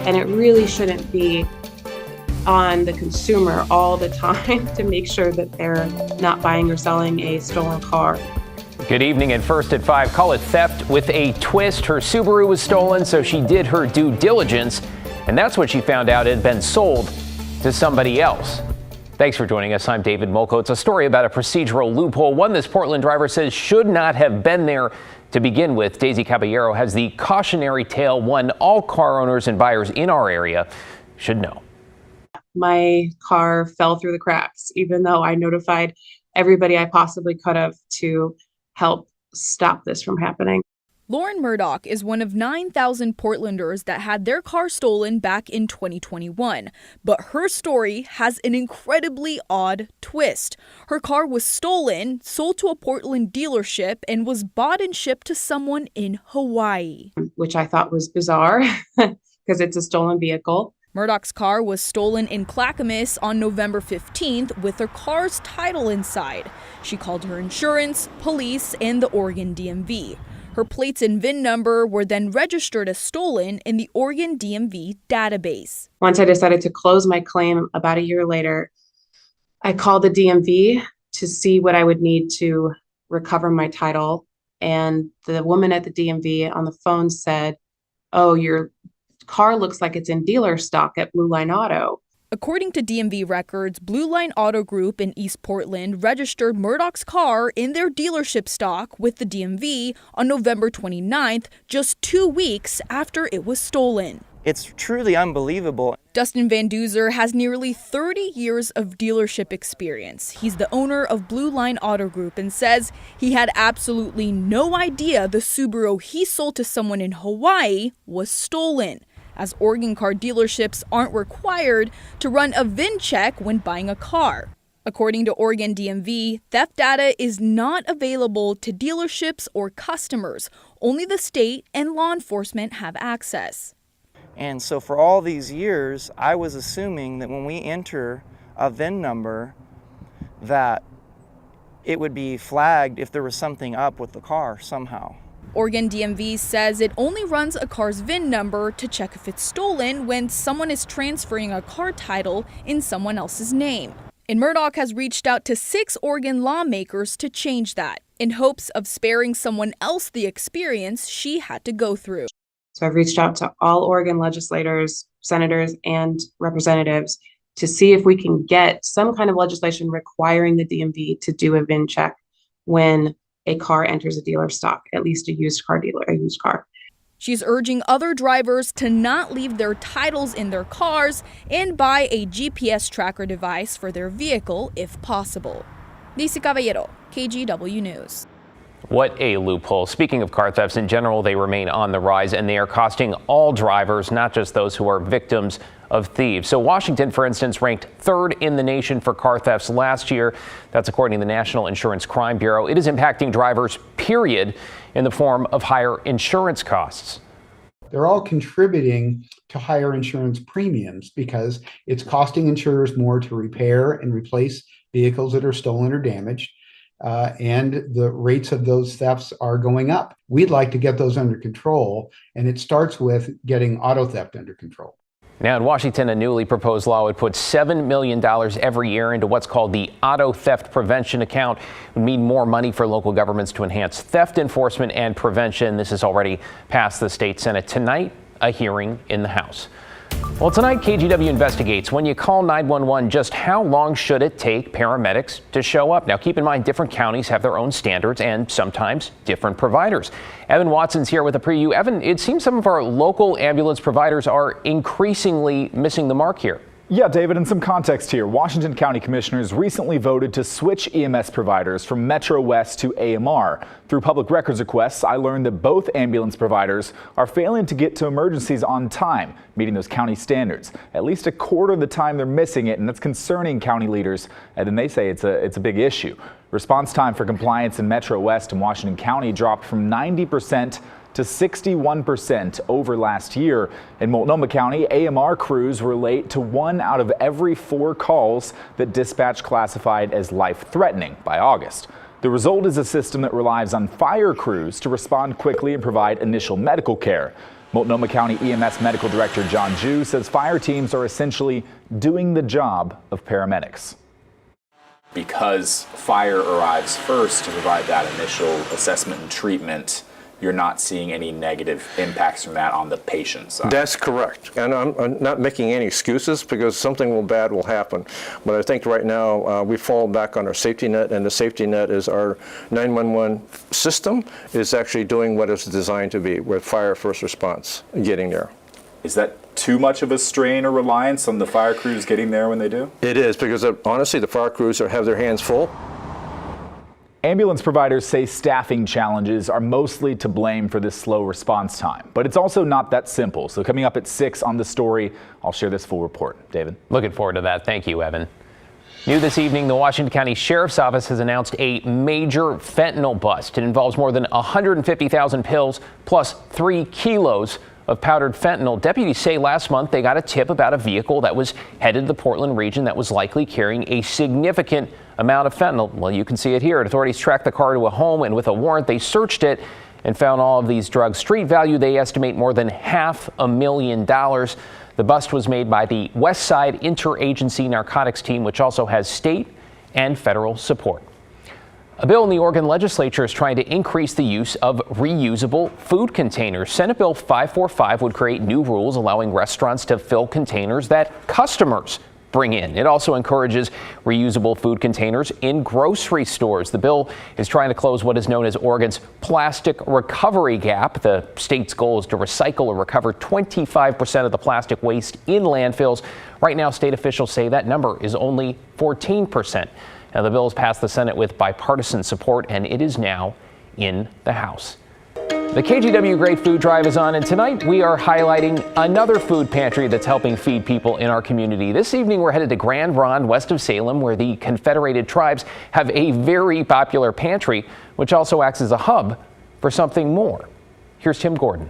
And it really shouldn't be on the consumer all the time to make sure that they're not buying or selling a stolen car. Good evening. And first at 5, call it theft with a twist. Her Subaru was stolen, so she did her due diligence, and that's what she found out had been sold to somebody else. Thanks for joining us. I'm David Molko. It's a story about a procedural loophole, one this Portland driver says should not have been there to begin with. Daisy Caballero has the cautionary tale, one all car owners and buyers in our area should know. My car fell through the cracks, even though I notified everybody I possibly could have to help stop this from happening. Lauren Murdoch is one of 9,000 Portlanders that had their car stolen back in 2021. But her story has an incredibly odd twist. Her car was stolen, sold to a Portland dealership, and was bought and shipped to someone in Hawaii. Which I thought was bizarre because it's a stolen vehicle. Murdoch's car was stolen in Clackamas on November 15th with her car's title inside. She called her insurance, police, and the Oregon DMV. Her plates and VIN number were then registered as stolen in the Oregon DMV database. Once I decided to close my claim about a year later, I called the DMV to see what I would need to recover my title. And the woman at the DMV on the phone said, "Oh, your car looks like it's in dealer stock at Blue Line Auto." According to DMV records, Blue Line Auto Group in East Portland registered Murdoch's car in their dealership stock with the DMV on November 29th, just 2 weeks after it was stolen. It's truly unbelievable. Dustin Van Duzer has nearly 30 years of dealership experience. He's the owner of Blue Line Auto Group and says he had absolutely no idea the Subaru he sold to someone in Hawaii was stolen, as Oregon car dealerships aren't required to run a VIN check when buying a car. According to Oregon DMV, theft data is not available to dealerships or customers. Only the state and law enforcement have access. And so for all these years, I was assuming that when we enter a VIN number, that it would be flagged if there was something up with the car somehow. Oregon DMV says it only runs a car's VIN number to check if it's stolen when someone is transferring a car title in someone else's name. And Murdoch has reached out to 6 Oregon lawmakers to change that, in hopes of sparing someone else the experience she had to go through. So I've reached out to all Oregon legislators, senators, and representatives to see if we can get some kind of legislation requiring the DMV to do a VIN check when a car enters a dealer stock, at least a used car. She's urging other drivers to not leave their titles in their cars and buy a GPS tracker device for their vehicle if possible. Daisy Caballero, KGW News. What a loophole. Speaking of car thefts in general, they remain on the rise, and they are costing all drivers, not just those who are victims of thieves. So Washington, for instance, ranked 3rd in the nation for car thefts last year. That's according to the National Insurance Crime Bureau. It is impacting drivers, period, in the form of higher insurance costs. They're all contributing to higher insurance premiums because it's costing insurers more to repair and replace vehicles that are stolen or damaged. And the rates of those thefts are going up. We'd like to get those under control, and it starts with getting auto theft under control. Now in Washington, a newly proposed law would put $7 million every year into what's called the Auto Theft Prevention Account. It would mean more money for local governments to enhance theft enforcement and prevention. This has already passed the state Senate. Tonight, a hearing in the House. Well, tonight, KGW investigates when you call 911, just how long should it take paramedics to show up? Now, keep in mind, different counties have their own standards and sometimes different providers. Evan Watson's here with a preview. Evan, it seems some of our local ambulance providers are increasingly missing the mark here. Yeah, David, and some context here. Washington County Commissioners recently voted to switch EMS providers from Metro West to AMR. Through public records requests, I learned that both ambulance providers are failing to get to emergencies on time, meeting those county standards. At least a quarter of the time they're missing it, and that's concerning county leaders. And then they say it's a big issue. Response time for compliance in Metro West and Washington County dropped from 90% to 61% over last year. In Multnomah County, AMR crews were late to 1 out of every 4 calls that dispatch classified as life-threatening by August. The result is a system that relies on fire crews to respond quickly and provide initial medical care. Multnomah County EMS Medical Director John Jew says fire teams are essentially doing the job of paramedics. Because fire arrives first to provide that initial assessment and treatment, you're not seeing any negative impacts from that on the patient side. That's correct. And I'm not making any excuses because something bad will happen. But I think right now we fall back on our safety net, and the safety net is our 911 system is actually doing what it's designed to be with fire first response, getting there. Is that too much of a strain or reliance on the fire crews getting there when they do? It is, because honestly the fire crews have their hands full. Ambulance providers say staffing challenges are mostly to blame for this slow response time, but it's also not that simple. So coming up at 6 on The Story, I'll share this full report. David. Looking forward to that. Thank you, Evan. New this evening, the Washington County Sheriff's Office has announced a major fentanyl bust. It involves more than 150,000 pills plus 3 kilos of powdered fentanyl. Deputies say last month they got a tip about a vehicle that was headed to the Portland region that was likely carrying a significant amount of fentanyl. Well, you can see it here. Authorities tracked the car to a home, and with a warrant, they searched it and found all of these drugs. Street value, they estimate more than $500,000. The bust was made by the West Side Interagency Narcotics Team, which also has state and federal support. A bill in the Oregon legislature is trying to increase the use of reusable food containers. Senate Bill 545 would create new rules allowing restaurants to fill containers that customers bring in. It also encourages reusable food containers in grocery stores. The bill is trying to close what is known as Oregon's plastic recovery gap. The state's goal is to recycle or recover 25% of the plastic waste in landfills. Right now, state officials say that number is only 14%. Now, the bill has passed the Senate with bipartisan support, and it is now in the House. The KGW Great Food Drive is on, and tonight we are highlighting another food pantry that's helping feed people in our community. This evening we're headed to Grand Ronde, west of Salem, where the Confederated Tribes have a very popular pantry, which also acts as a hub for something more. Here's Tim Gordon.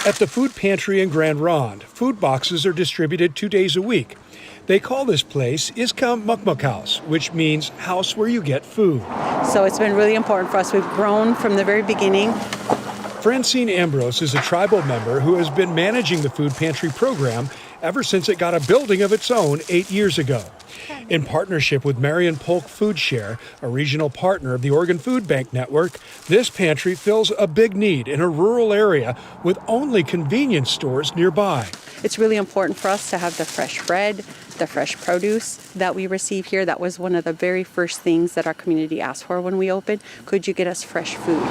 At the food pantry in Grand Ronde, food boxes are distributed 2 days a week. They call this place Iska Mukmuk House, which means house where you get food. So it's been really important for us. We've grown from the very beginning. Francine Ambrose is a tribal member who has been managing the food pantry program ever since it got a building of its own 8 years ago. In partnership with Marion Polk Food Share, a regional partner of the Oregon Food Bank Network, this pantry fills a big need in a rural area with only convenience stores nearby. It's really important for us to have the fresh bread, the fresh produce that we receive here. That was one of the very first things that our community asked for when we opened. Could you get us fresh food?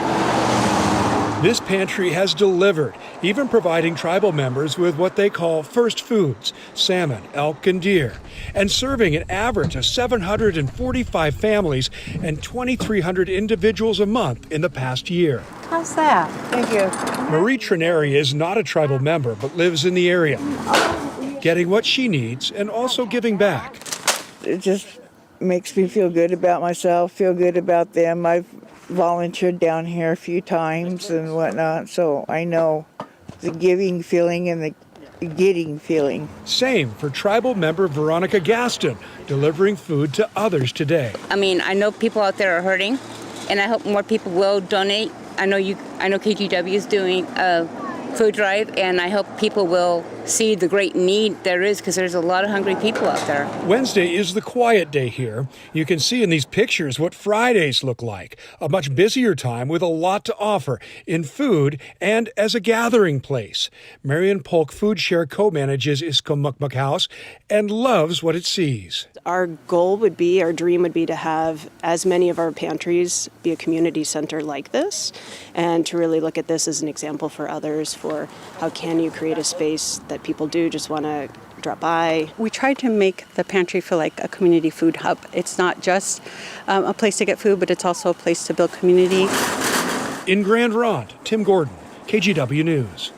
This pantry has delivered, even providing tribal members with what they call first foods, salmon, elk, and deer, and serving an average of 745 families and 2,300 individuals a month in the past year. How's that? Thank you. Marie Trineri is not a tribal member, but lives in the area, getting what she needs and also giving back. It just makes me feel good about myself, feel good about them. I've volunteered down here a few times and whatnot, so I know the giving feeling and the getting feeling. Same for tribal member Veronica Gaston, delivering food to others today. I mean, I know people out there are hurting, and I hope more people will donate. I know KGW is doing a food drive, and I hope people will see the great need there is, because there's a lot of hungry people out there. Wednesday is the quiet day here. You can see in these pictures what Fridays look like. A much busier time with a lot to offer in food and as a gathering place. Marion Polk Food Share co-manages Iska Mukmuk House and loves what it sees. Our goal would be, our dream would be to have as many of our pantries be a community center like this, and to really look at this as an example for others for how can you create a space that people do just want to drop by. We tried to make the pantry feel like a community food hub. It's not just a place to get food, but it's also a place to build community. In Grand Ronde, Tim Gordon, KGW News.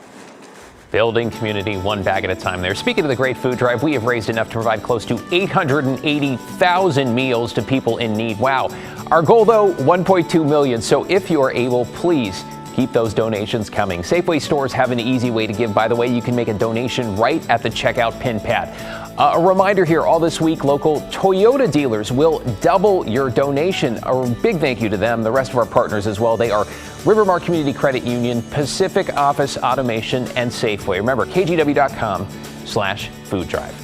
Building community one bag at a time there. Speaking of the Great Food Drive, we have raised enough to provide close to 880,000 meals to people in need. Wow. Our goal, though, 1.2 million. So if you are able, please keep those donations coming. Safeway stores have an easy way to give. By the way, you can make a donation right at the checkout pin pad. A reminder here, all this week, local Toyota dealers will double your donation. A big thank you to them, the rest of our partners as well. They are Rivermar Community Credit Union, Pacific Office Automation, and Safeway. Remember, kgw.com/food drive.